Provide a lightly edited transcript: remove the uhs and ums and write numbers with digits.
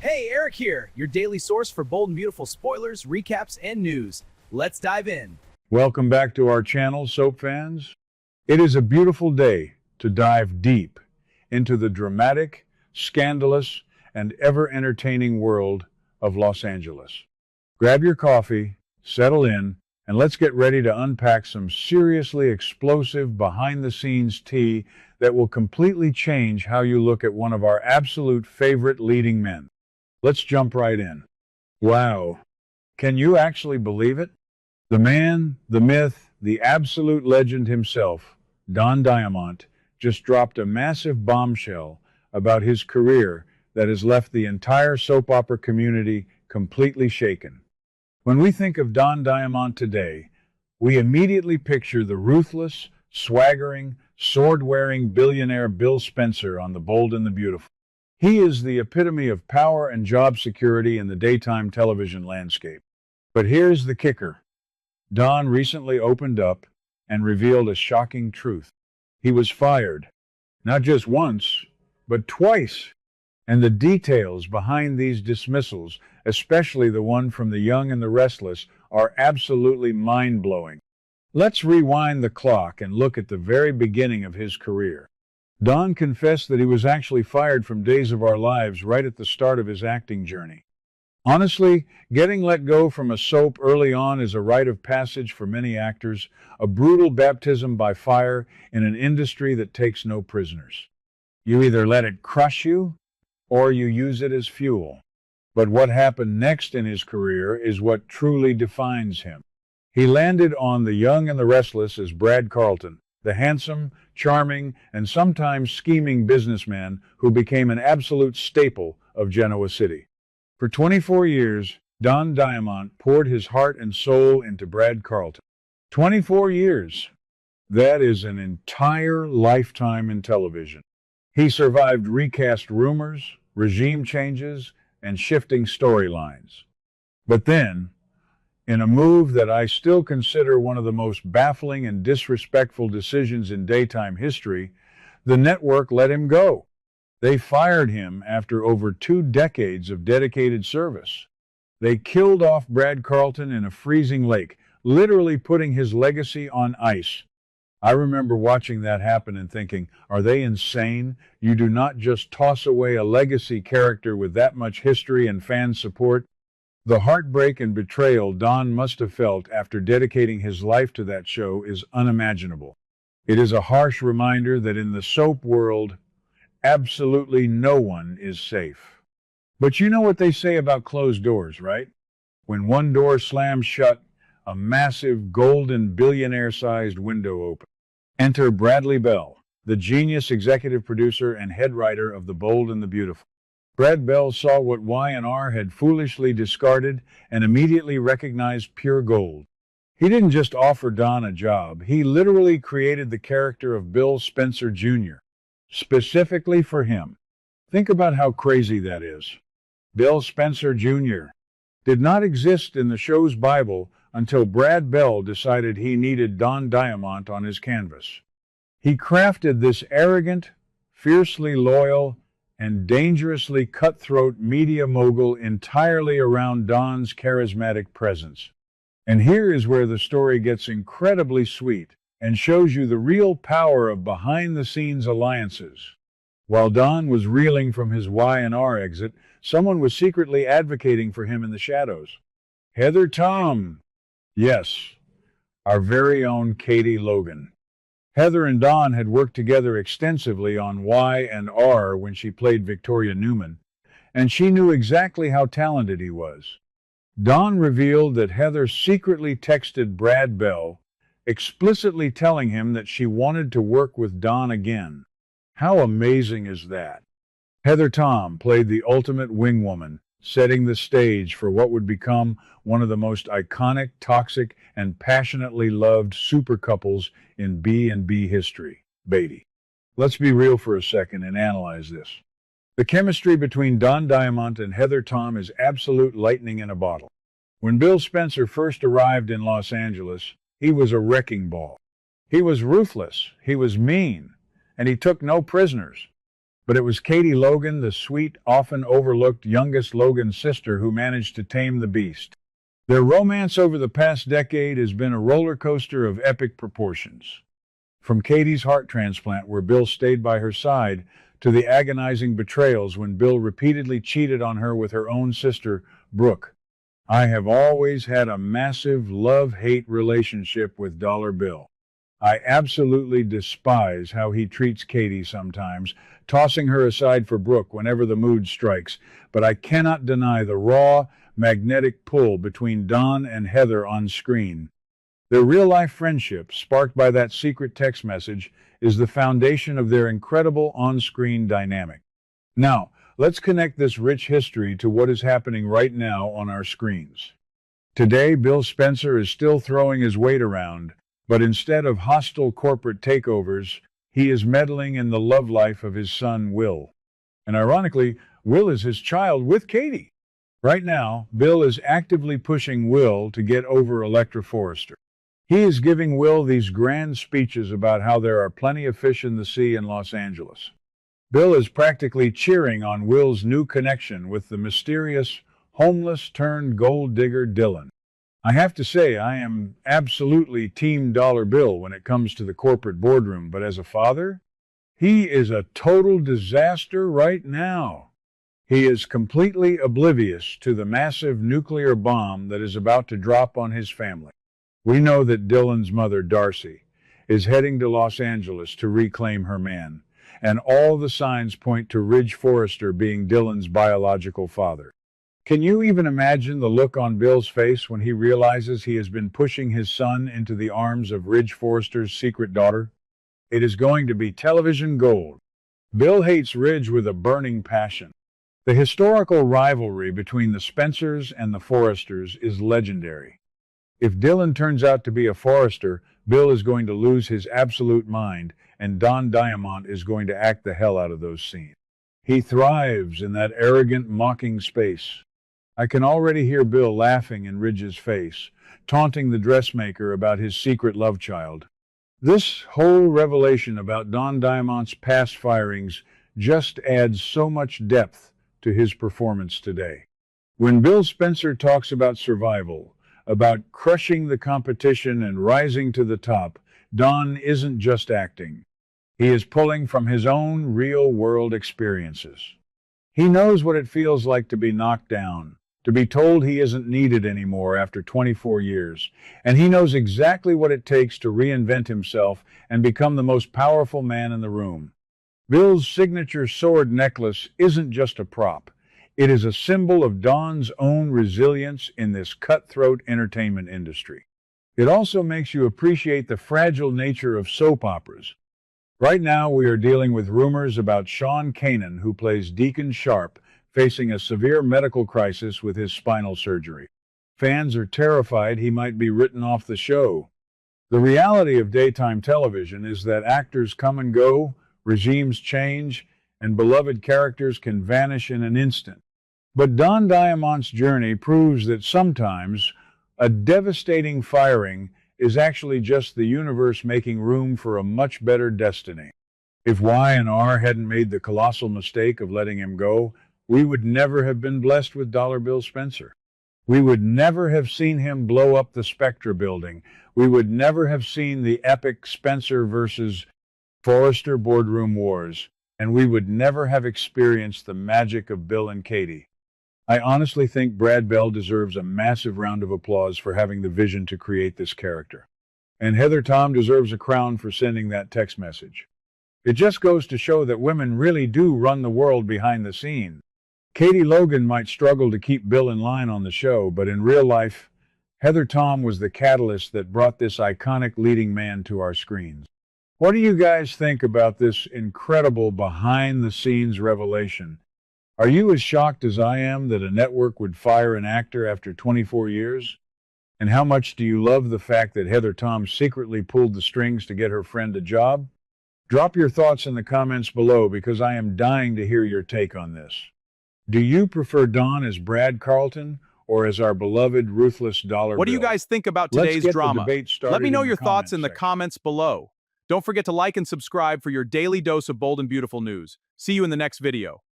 Hey, Eric here, your daily source for bold and beautiful spoilers, recaps, and news. Let's dive in. Welcome back to our channel, soap fans. It is a beautiful day to dive deep into the dramatic, scandalous, and ever-entertaining world of Los Angeles. Grab your coffee, settle in, and let's get ready to unpack some seriously explosive behind-the-scenes tea that will completely change how you look at one of our absolute favorite leading men. Let's jump right in. Wow. Can you actually believe it? The man, the myth, the absolute legend himself, Don Diamont, just dropped a massive bombshell about his career that has left the entire soap opera community completely shaken. When we think of Don Diamont today, we immediately picture the ruthless, swaggering, sword-wearing billionaire Bill Spencer on The Bold and the Beautiful. He is the epitome of power and job security in the daytime television landscape. But here's the kicker. Don recently opened up and revealed a shocking truth. He was fired, not just once, but twice. And the details behind these dismissals, especially the one from The Young and the Restless, are absolutely mind-blowing. Let's rewind the clock and look at the very beginning of his career. Don confessed that he was actually fired from Days of Our Lives right at the start of his acting journey. Honestly, getting let go from a soap early on is a rite of passage for many actors, a brutal baptism by fire in an industry that takes no prisoners. You either let it crush you, or you use it as fuel. But what happened next in his career is what truly defines him. He landed on The Young and the Restless as Brad Carlton, the handsome, charming, and sometimes scheming businessman who became an absolute staple of Genoa City. For 24 years, Don Diamont poured his heart and soul into Brad Carlton. 24 years! That is an entire lifetime in television. He survived recast rumors, regime changes, and shifting storylines. But then, in a move that I still consider one of the most baffling and disrespectful decisions in daytime history, the network let him go. They fired him after over 2 decades of dedicated service. They killed off Brad Carlton in a freezing lake, literally putting his legacy on ice. I remember watching that happen and thinking, are they insane? You do not just toss away a legacy character with that much history and fan support. The heartbreak and betrayal Don must have felt after dedicating his life to that show is unimaginable. It is a harsh reminder that in the soap world, absolutely no one is safe. But you know what they say about closed doors, right? When one door slams shut, a massive golden billionaire-sized window opens. Enter Bradley Bell, the genius executive producer and head writer of The Bold and the Beautiful. Brad Bell saw what Y&R had foolishly discarded and immediately recognized pure gold. He didn't just offer Don a job, he literally created the character of Bill Spencer Jr., specifically for him. Think about how crazy that is. Bill Spencer Jr. did not exist in the show's Bible until Brad Bell decided he needed Don Diamont on his canvas. He crafted this arrogant, fiercely loyal, and dangerously cutthroat media mogul entirely around Don's charismatic presence. And here is where the story gets incredibly sweet and shows you the real power of behind-the-scenes alliances. While Don was reeling from his Y&R exit, someone was secretly advocating for him in the shadows. Heather Tom! Yes, our very own Katie Logan. Heather and Don had worked together extensively on Y&R when she played Victoria Newman, and she knew exactly how talented he was. Don revealed that Heather secretly texted Brad Bell, explicitly telling him that she wanted to work with Don again. How amazing is that? Heather Tom played the ultimate wingwoman, setting the stage for what would become one of the most iconic, toxic, and passionately loved super couples in B&B history, Beatty. Let's be real for a second and analyze this. The chemistry between Don Diamont and Heather Tom is absolute lightning in a bottle. When Bill Spencer first arrived in Los Angeles, he was a wrecking ball. He was ruthless, he was mean, and he took no prisoners. But it was Katie Logan, the sweet, often overlooked youngest Logan sister, who managed to tame the beast. Their romance over the past decade has been a roller coaster of epic proportions. From Katie's heart transplant, where Bill stayed by her side, to the agonizing betrayals when Bill repeatedly cheated on her with her own sister, Brooke. I have always had a massive love-hate relationship with Dollar Bill. I absolutely despise how he treats Katie sometimes, tossing her aside for Brooke whenever the mood strikes, but I cannot deny the raw, magnetic pull between Don and Heather on screen. Their real-life friendship, sparked by that secret text message, is the foundation of their incredible on-screen dynamic. Now, let's connect this rich history to what is happening right now on our screens. Today, Bill Spencer is still throwing his weight around, but instead of hostile corporate takeovers, he is meddling in the love life of his son, Will. And ironically, Will is his child with Katie. Right now, Bill is actively pushing Will to get over Electra Forrester. He is giving Will these grand speeches about how there are plenty of fish in the sea in Los Angeles. Bill is practically cheering on Will's new connection with the mysterious, homeless-turned-gold digger Dylan. I have to say, I am absolutely Team Dollar Bill when it comes to the corporate boardroom, but as a father, he is a total disaster right now. He is completely oblivious to the massive nuclear bomb that is about to drop on his family. We know that Dylan's mother, Darcy, is heading to Los Angeles to reclaim her man, and all the signs point to Ridge Forrester being Dylan's biological father. Can you even imagine the look on Bill's face when he realizes he has been pushing his son into the arms of Ridge Forrester's secret daughter? It is going to be television gold. Bill hates Ridge with a burning passion. The historical rivalry between the Spencers and the Forresters is legendary. If Dylan turns out to be a Forrester, Bill is going to lose his absolute mind, and Don Diamont is going to act the hell out of those scenes. He thrives in that arrogant, mocking space. I can already hear Bill laughing in Ridge's face, taunting the dressmaker about his secret love child. This whole revelation about Don Diamant's past firings just adds so much depth to his performance today. When Bill Spencer talks about survival, about crushing the competition and rising to the top, Don isn't just acting. He is pulling from his own real-world experiences. He knows what it feels like to be knocked down, to be told he isn't needed anymore after 24 years, and he knows exactly what it takes to reinvent himself and become the most powerful man in the room. Bill's signature sword necklace isn't just a prop. It is a symbol of Don's own resilience in this cutthroat entertainment industry. It also makes you appreciate the fragile nature of soap operas. Right now, we are dealing with rumors about Sean Kanan, who plays Deacon Sharp, facing a severe medical crisis with his spinal surgery. Fans are terrified he might be written off the show. The reality of daytime television is that actors come and go, regimes change, and beloved characters can vanish in an instant. But Don Diamant's journey proves that sometimes a devastating firing is actually just the universe making room for a much better destiny. If Y&R hadn't made the colossal mistake of letting him go, we would never have been blessed with Dollar Bill Spencer. We would never have seen him blow up the Spectra building. We would never have seen the epic Spencer versus Forrester boardroom wars. And we would never have experienced the magic of Bill and Katie. I honestly think Brad Bell deserves a massive round of applause for having the vision to create this character. And Heather Tom deserves a crown for sending that text message. It just goes to show that women really do run the world behind the scenes. Katie Logan might struggle to keep Bill in line on the show, but in real life, Heather Tom was the catalyst that brought this iconic leading man to our screens. What do you guys think about this incredible behind-the-scenes revelation? Are you as shocked as I am that a network would fire an actor after 24 years? And how much do you love the fact that Heather Tom secretly pulled the strings to get her friend a job? Drop your thoughts in the comments below because I am dying to hear your take on this. Do you prefer Don as Brad Carlton or as our beloved ruthless Dollar Bill? What do you guys think about Let's today's get the drama? debate started Let me know in the your thoughts comments in the section. comments below. Don't forget to like and subscribe for your daily dose of bold and beautiful news. See you in the next video.